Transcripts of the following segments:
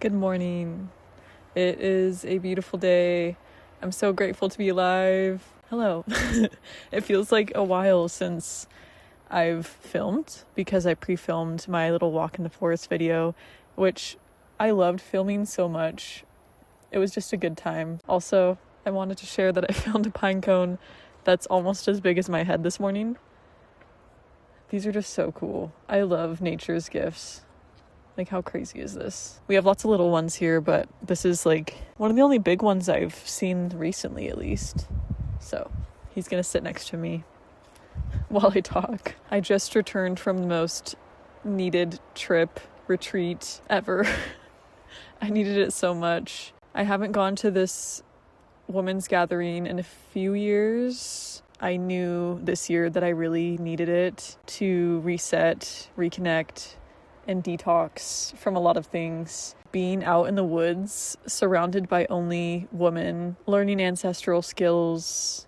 Good morning. It is a beautiful day. I'm so grateful to be alive. Hello. It feels like a while since I've filmed because I pre-filmed my little walk in the forest video, which I loved filming so much. It was just a good time. Also, I wanted to share that I found a pine cone that's almost as big as my head this morning. These are just so cool. I love nature's gifts. Like, how crazy is this? We have lots of little ones here, but this is like one of the only big ones I've seen recently, at least. So he's gonna sit next to me while I talk. I just returned from the most needed retreat ever. I needed it so much. I haven't gone to this women's gathering in a few years. I knew this year that I really needed it to reset, reconnect, and detox from a lot of things. Being out in the woods, surrounded by only women, learning ancestral skills,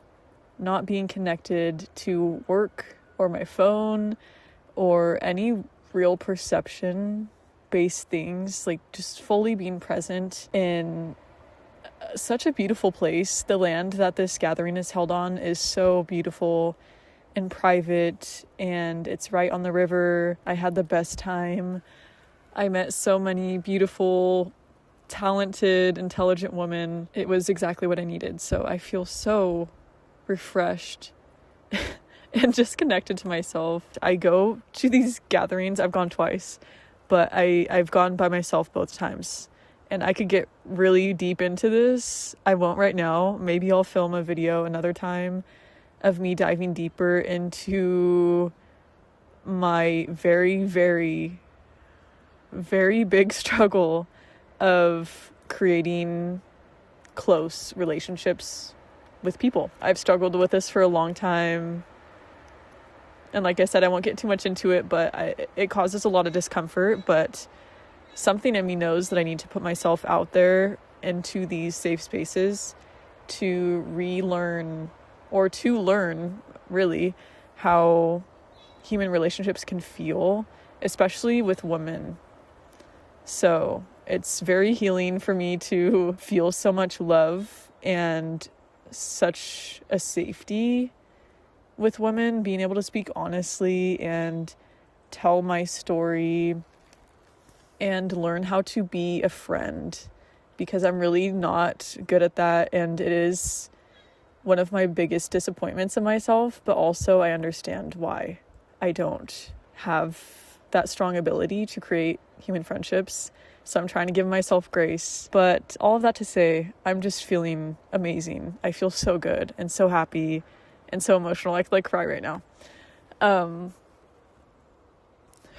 not being connected to work or my phone or any real perception-based things, like just fully being present in such a beautiful place. The land that this gathering is held on is so beautiful and private, and it's right on the river. I had the best time. I met so many beautiful, talented, intelligent women. It was exactly what I needed. So I feel so refreshed and just connected to myself. I go to these gatherings. I've gone twice, but I've gone by myself both times. And I could get really deep into this. I won't right now. Maybe I'll film a video another time of me diving deeper into my very, very, very big struggle of creating close relationships with people. I've struggled with this for a long time. And like I said, I won't get too much into it, but it causes a lot of discomfort. But something in me knows that I need to put myself out there into these safe spaces to relearn or to learn, really, how human relationships can feel, especially with women. So it's very healing for me to feel so much love and such a safety with women, being able to speak honestly and tell my story and learn how to be a friend, because I'm really not good at that, and it is one of my biggest disappointments in myself, but also I understand why I don't have that strong ability to create human friendships. So I'm trying to give myself grace. But all of that to say, I'm just feeling amazing. I feel so good and so happy and so emotional. I could like cry right now.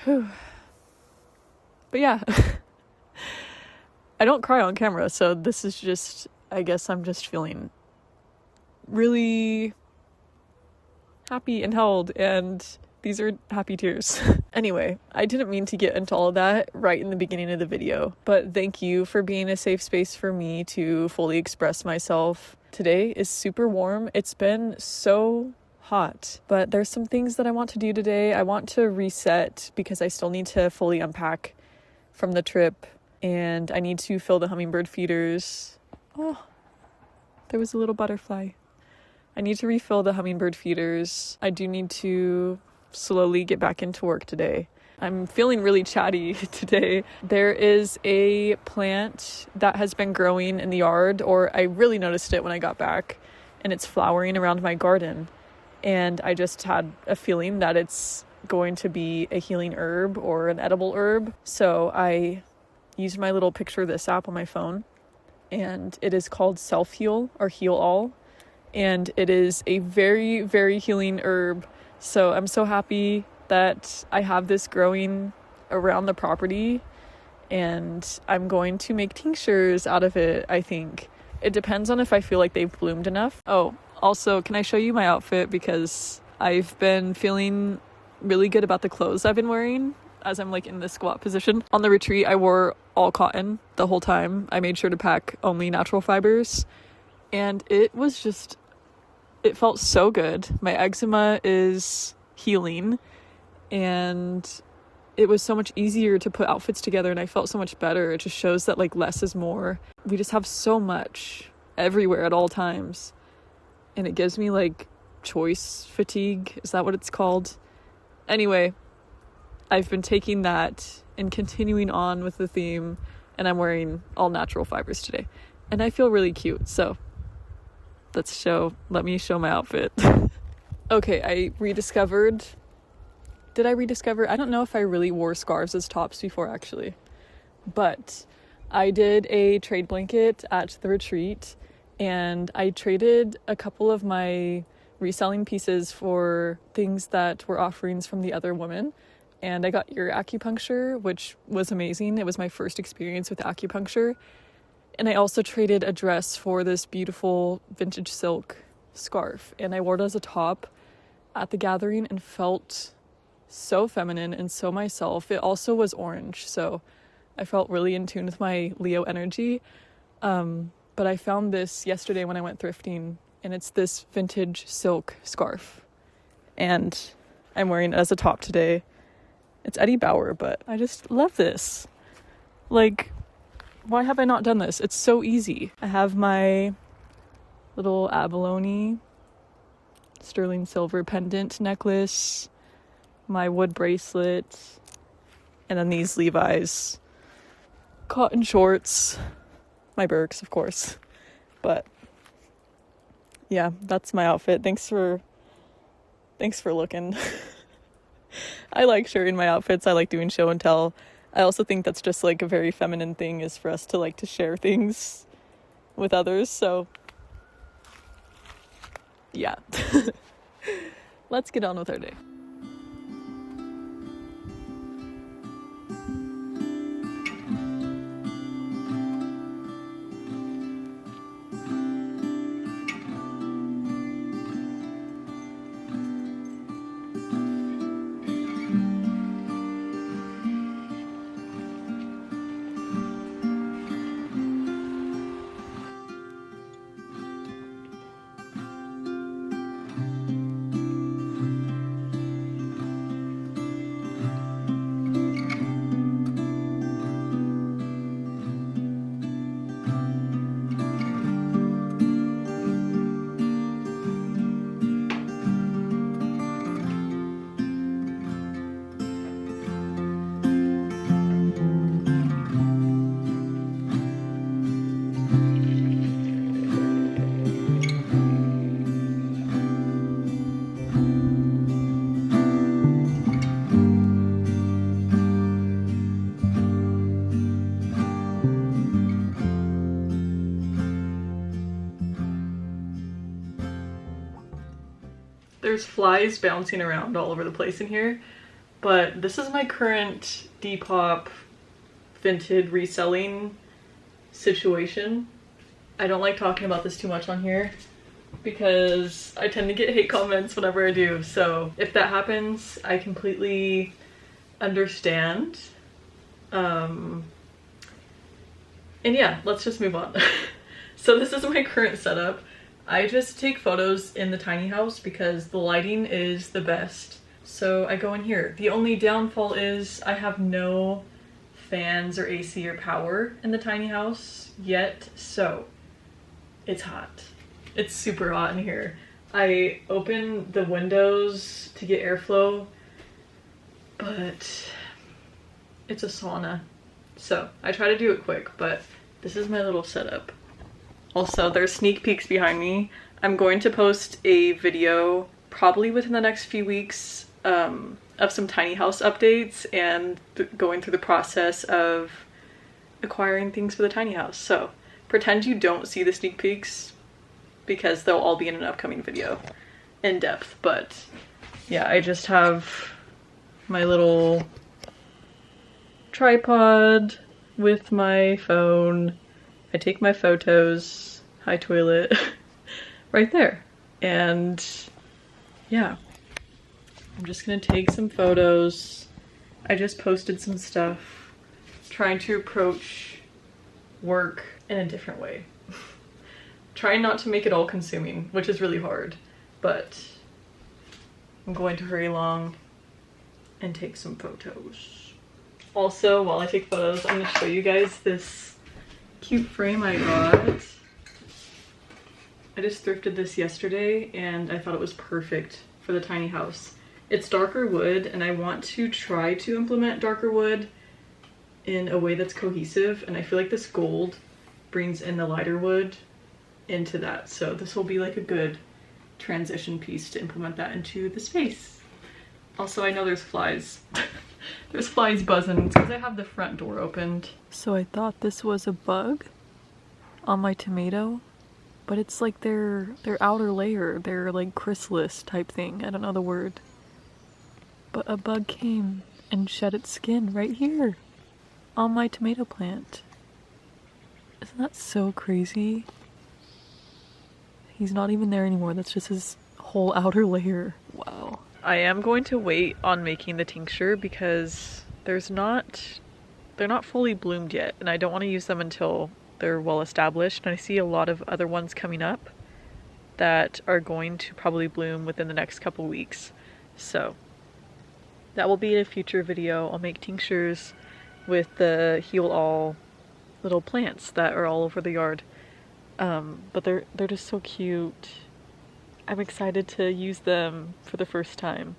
But yeah, I don't cry on camera. So this is just, I guess I'm just feeling really happy and held, and these are happy tears. Anyway, I didn't mean to get into all of that right in the beginning of the video, but thank you for being a safe space for me to fully express myself. Today is super warm. It's been so hot, but there's some things that I want to do today. I want to reset because I still need to fully unpack from the trip, and I need to fill the hummingbird feeders. Oh, there was a little butterfly. I need to refill the hummingbird feeders. I do need to slowly get back into work today. I'm feeling really chatty today. There is a plant that has been growing in the yard, or I really noticed it when I got back, and it's flowering around my garden. And I just had a feeling that it's going to be a healing herb or an edible herb. So I used my little picture of this app on my phone, and it is called Self Heal or Heal All. And it is a very, very healing herb. So I'm so happy that I have this growing around the property, and I'm going to make tinctures out of it, I think. It depends on if I feel like they've bloomed enough. Oh, also, can I show you my outfit? Because I've been feeling really good about the clothes I've been wearing as I'm like in the squat position. On the retreat, I wore all cotton the whole time. I made sure to pack only natural fibers, and it was just, it felt so good. My eczema is healing, and it was so much easier to put outfits together and I felt so much better. It just shows that like less is more. We just have so much everywhere at all times. And it gives me like choice fatigue. Is that what it's called? Anyway, I've been taking that and continuing on with the theme, and I'm wearing all natural fibers today. And I feel really cute, so let me show my outfit. Okay, did I rediscover? I don't know if I really wore scarves as tops before actually, but I did a trade blanket at the retreat, and I traded a couple of my reselling pieces for things that were offerings from the other women. And I got ear acupuncture, which was amazing. It was my first experience with acupuncture. And I also traded a dress for this beautiful vintage silk scarf. And I wore it as a top at the gathering and felt so feminine and so myself. It also was orange, so I felt really in tune with my Leo energy. But I found this yesterday when I went thrifting, and it's this vintage silk scarf. And I'm wearing it as a top today. It's Eddie Bauer, but I just love this. Like, why have I not done this? It's so easy. I have my little abalone sterling silver pendant necklace, my wood bracelet, and then these Levi's cotton shorts, my Birks, of course. But yeah, that's my outfit. Thanks for looking. I like sharing my outfits. I like doing show and tell. I also think that's just like a very feminine thing, is for us to like to share things with others. So yeah. Let's get on with our day. There's flies bouncing around all over the place in here, but this is my current Depop vintage reselling situation. I don't like talking about this too much on here because I tend to get hate comments whenever I do, so if that happens, I completely understand. And yeah, let's just move on. So this is my current setup. I just take photos in the tiny house because the lighting is the best. So I go in here. The only downfall is I have no fans or AC or power in the tiny house yet, so it's hot. It's super hot in here. I open the windows to get airflow, but it's a sauna. So I try to do it quick, but this is my little setup. Also, there's sneak peeks behind me. I'm going to post a video probably within the next few weeks of some tiny house updates and going through the process of acquiring things for the tiny house. So pretend you don't see the sneak peeks because they'll all be in an upcoming video in depth. But yeah, I just have my little tripod with my phone. I take my photos, hi toilet, right there. And yeah, I'm just gonna take some photos. I just posted some stuff, trying to approach work in a different way. Trying not to make it all consuming, which is really hard, but I'm going to hurry along and take some photos. Also, while I take photos, I'm gonna show you guys this cute frame I got. I just thrifted this yesterday and I thought it was perfect for the tiny house. It's darker wood and I want to try to implement darker wood in a way that's cohesive, and I feel like this gold brings in the lighter wood into that. So this will be like a good transition piece to implement that into the space. Also, I know there's flies. There's flies buzzing because I have the front door opened. So I thought this was a bug on my tomato, but it's like their outer layer, their like chrysalis type thing. I don't know the word. But a bug came and shed its skin right here on my tomato plant. Isn't that so crazy? He's not even there anymore. That's just his whole outer layer. Wow. I am going to wait on making the tincture because they're not fully bloomed yet, and I don't want to use them until they're well established. And I see a lot of other ones coming up that are going to probably bloom within the next couple weeks. So that will be in a future video. I'll make tinctures with the heal all little plants that are all over the yard. But they're just so cute. I'm excited to use them for the first time.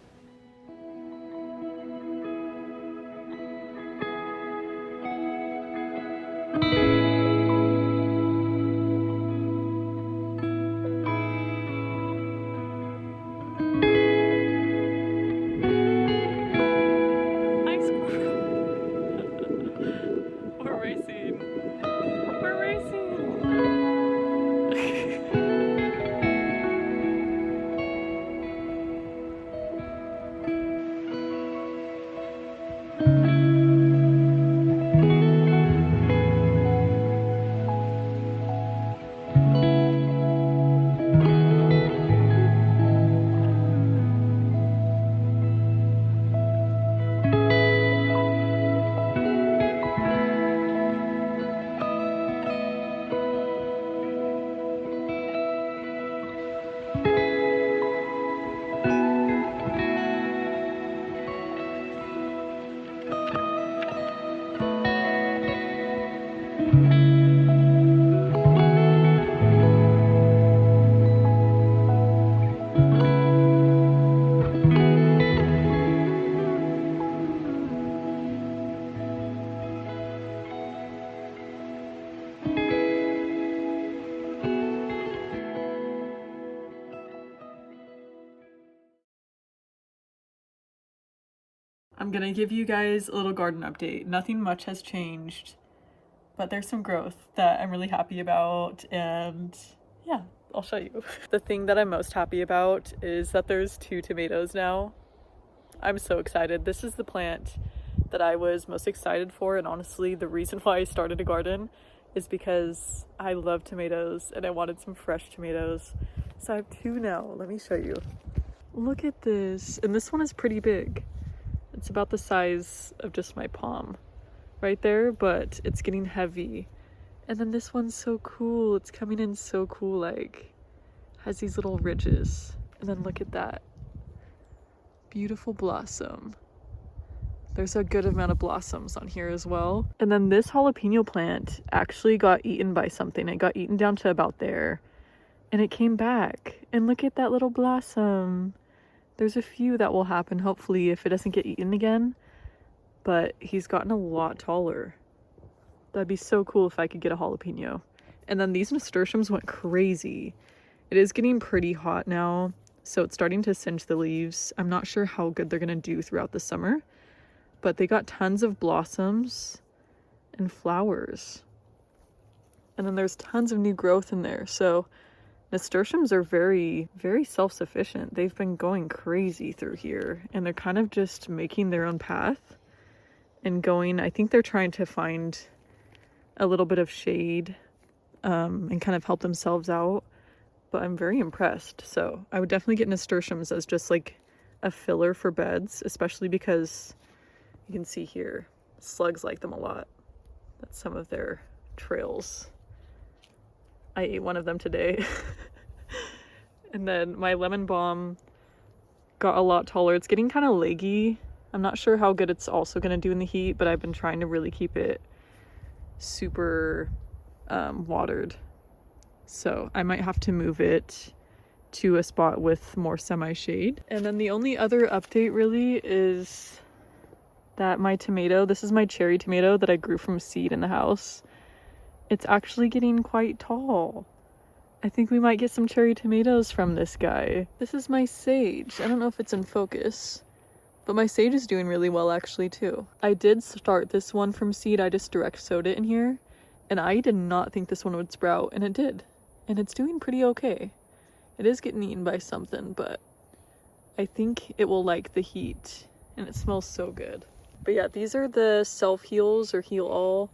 I'm gonna give you guys a little garden update. Nothing much has changed, but there's some growth that I'm really happy about, and yeah, I'll show you. The thing that I'm most happy about is that there's 2 tomatoes now. I'm so excited. This is the plant that I was most excited for, and honestly, the reason why I started a garden is because I love tomatoes and I wanted some fresh tomatoes. So I have 2 now. Let me show you. Look at this, and this one is pretty big. It's about the size of just my palm right there, but it's getting heavy. And then this one's so cool. It's coming in so cool, like has these little ridges. And then look at that. Beautiful blossom. There's a good amount of blossoms on here as well. And then this jalapeno plant actually got eaten by something. It got eaten down to about there and it came back. And look at that little blossom. There's a few that will happen, hopefully, if it doesn't get eaten again. But he's gotten a lot taller. That'd be so cool if I could get a jalapeno. And then these nasturtiums went crazy. It is getting pretty hot now, so it's starting to singe the leaves. I'm not sure how good they're gonna do throughout the summer, but they got tons of blossoms and flowers. And then there's tons of new growth in there, so nasturtiums are very, very self-sufficient. They've been going crazy through here, and they're kind of just making their own path and going. I think they're trying to find a little bit of shade and kind of help themselves out, but I'm very impressed. So I would definitely get nasturtiums as just like a filler for beds, especially because you can see here, slugs like them a lot. That's some of their trails. I ate one of them today. And then my lemon balm got a lot taller. It's getting kind of leggy, I'm not sure how good it's also gonna do in the heat, but I've been trying to really keep it super watered. So I might have to move it to a spot with more semi-shade. And then the only other update really is that my tomato, this is my cherry tomato that I grew from seed in the house. It's actually getting quite tall. I think we might get some cherry tomatoes from this guy. This is my sage. I don't know if it's in focus, but my sage is doing really well actually too. I did start this one from seed. I just direct sowed it in here, and I did not think this one would sprout, and it did. And it's doing pretty okay. It is getting eaten by something, but I think it will like the heat, and it smells so good. But yeah, these are the self-heals or heal-all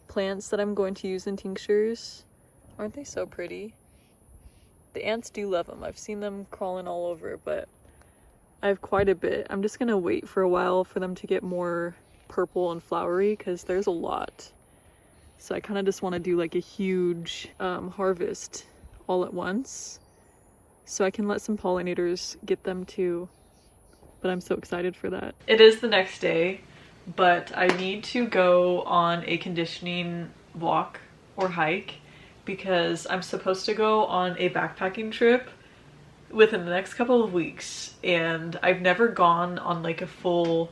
plants that I'm going to use in tinctures. Aren't they so pretty? The ants do love them. I've seen them crawling all over, but I have quite a bit. I'm just gonna wait for a while for them to get more purple and flowery because there's a lot. So I kind of just want to do like a huge harvest all at once so I can let some pollinators get them too. But I'm so excited for that. It is the next day, but I need to go on a conditioning walk or hike because I'm supposed to go on a backpacking trip within the next couple of weeks, and I've never gone on like a full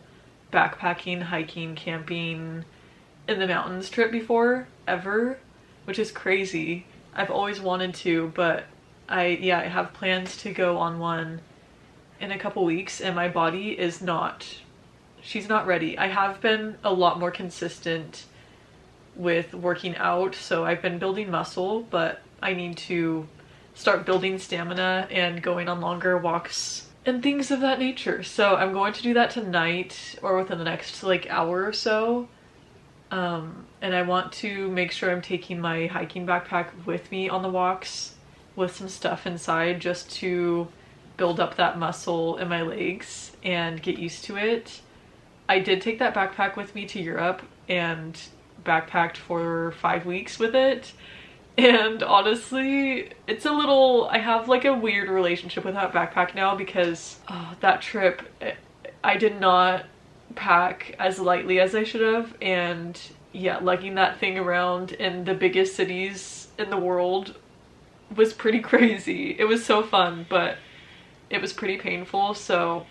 backpacking, hiking, camping in the mountains trip before, ever, which is crazy. I've always wanted to, but I have plans to go on one in a couple weeks, and my body is she's not ready. I have been a lot more consistent with working out, so I've been building muscle, but I need to start building stamina and going on longer walks and things of that nature. So I'm going to do that tonight or within the next like hour or so. And I want to make sure I'm taking my hiking backpack with me on the walks with some stuff inside just to build up that muscle in my legs and get used to it. I did take that backpack with me to Europe and backpacked for 5 weeks with it, and honestly it's a little, I have like a weird relationship with that backpack now because that trip I did not pack as lightly as I should have, and yeah, lugging that thing around in the biggest cities in the world was pretty crazy. It was so fun, but it was pretty painful, so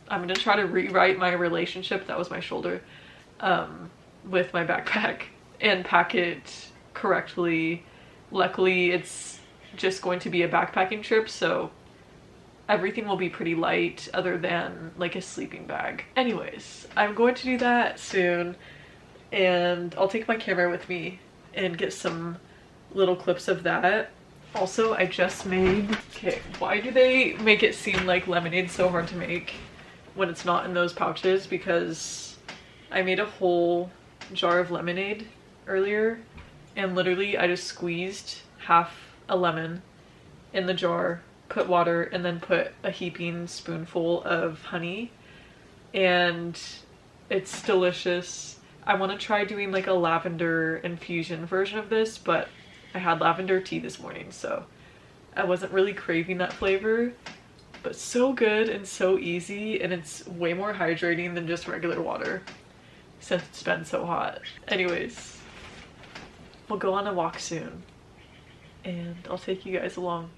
I'm gonna try to rewrite my relationship, that was my shoulder, with my backpack and pack it correctly. Luckily it's just going to be a backpacking trip, so everything will be pretty light other than like a sleeping bag. Anyways, I'm going to do that soon, and I'll take my camera with me and get some little clips of that. Also, I just made, okay, why do they make it seem like lemonade's so hard to make when it's not in those pouches? Because I made a whole jar of lemonade earlier, and literally I just squeezed half a lemon in the jar, put water, and then put a heaping spoonful of honey, and it's delicious. I want to try doing like a lavender infusion version of this, but I had lavender tea this morning, so I wasn't really craving that flavor, but so good and so easy, and it's way more hydrating than just regular water since it's been so hot. Anyways, we'll go on a walk soon, and I'll take you guys along.